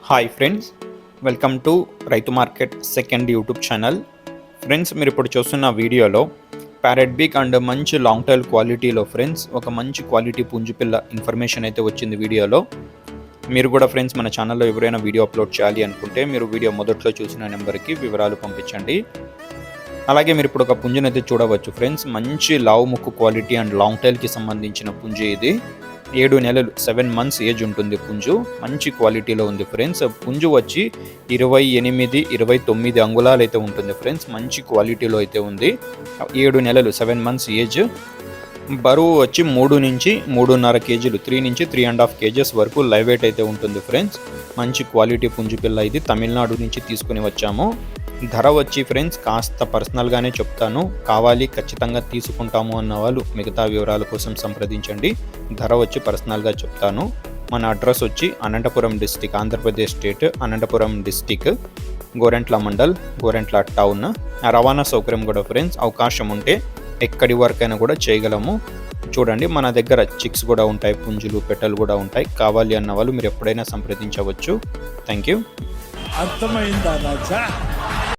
Hi friends, welcome to రైతు market second YouTube channel. Friends, మీరు ఇప్పుడు చూస్తున్న వీడియోలో ప్యారెట్ బిగ్ అండ్ మంచి లాంగ్ టైల్ క్వాలిటీలో ఫ్రెండ్స్ ఒక మంచి క్వాలిటీ పుంజుపిల్ల ఇన్ఫర్మేషన్ అయితే వచ్చింది వీడియోలో. మీరు కూడా ఫ్రెండ్స్ మన ఛానల్లో ఎవరైనా వీడియో అప్లోడ్ చేయాలి అనుకుంటే మీరు వీడియో మొదట్లో చూసిన నెంబర్కి వివరాలు పంపించండి. అలాగే మీరు ఇప్పుడు ఒక పుంజుని అయితే చూడవచ్చు ఫ్రెండ్స్. మంచి లావు ముక్కు క్వాలిటీ అండ్ లాంగ్ టైల్కి సంబంధించిన పుంజు ఇది. 7 నెలలు 7 months ఏజ్ ఉంటుంది పుంజు. మంచి క్వాలిటీలో ఉంది ఫ్రెండ్స్. పుంజు వచ్చి 28-29 అంగుళాలు అయితే ఉంటుంది ఫ్రెండ్స్. మంచి క్వాలిటీలో అయితే ఉంది. 7 నెలలు 7 months ఏజ్. బరువు వచ్చి 3 నుంచి 3.5 kgs, 3 నుంచి 3.5 kgs వరకు లైవ్ వెయిట్ అయితే ఉంటుంది ఫ్రెండ్స్. మంచి క్వాలిటీ పుంజు పిల్ల ఇది. తమిళనాడు నుంచి తీసుకుని వచ్చాము. ధర వచ్చి ఫ్రెండ్స్ కాస్త పర్సనల్గానే చెప్తాను. కావాలి ఖచ్చితంగా తీసుకుంటాము అన్న వాళ్ళు మిగతా వివరాల కోసం సంప్రదించండి. ధర వచ్చి పర్సనల్గా చెప్తాను. మన అడ్రస్ వచ్చి Anantapuram district, Andhra Pradesh state, Anantapuram district, Gorantla mandal, Gorantla town. రవాణా సౌకర్యం కూడా ఫ్రెండ్స్ అవకాశం ఉంటే ఎక్కడి వరకైనా కూడా చేయగలము. చూడండి, మన దగ్గర చిక్స్ కూడా ఉంటాయి, పుంజులు పెట్టలు కూడా ఉంటాయి. కావాలి అన్న వాళ్ళు మీరు ఎప్పుడైనా సంప్రదించవచ్చు. Thank you. అర్థమైందా రాజా?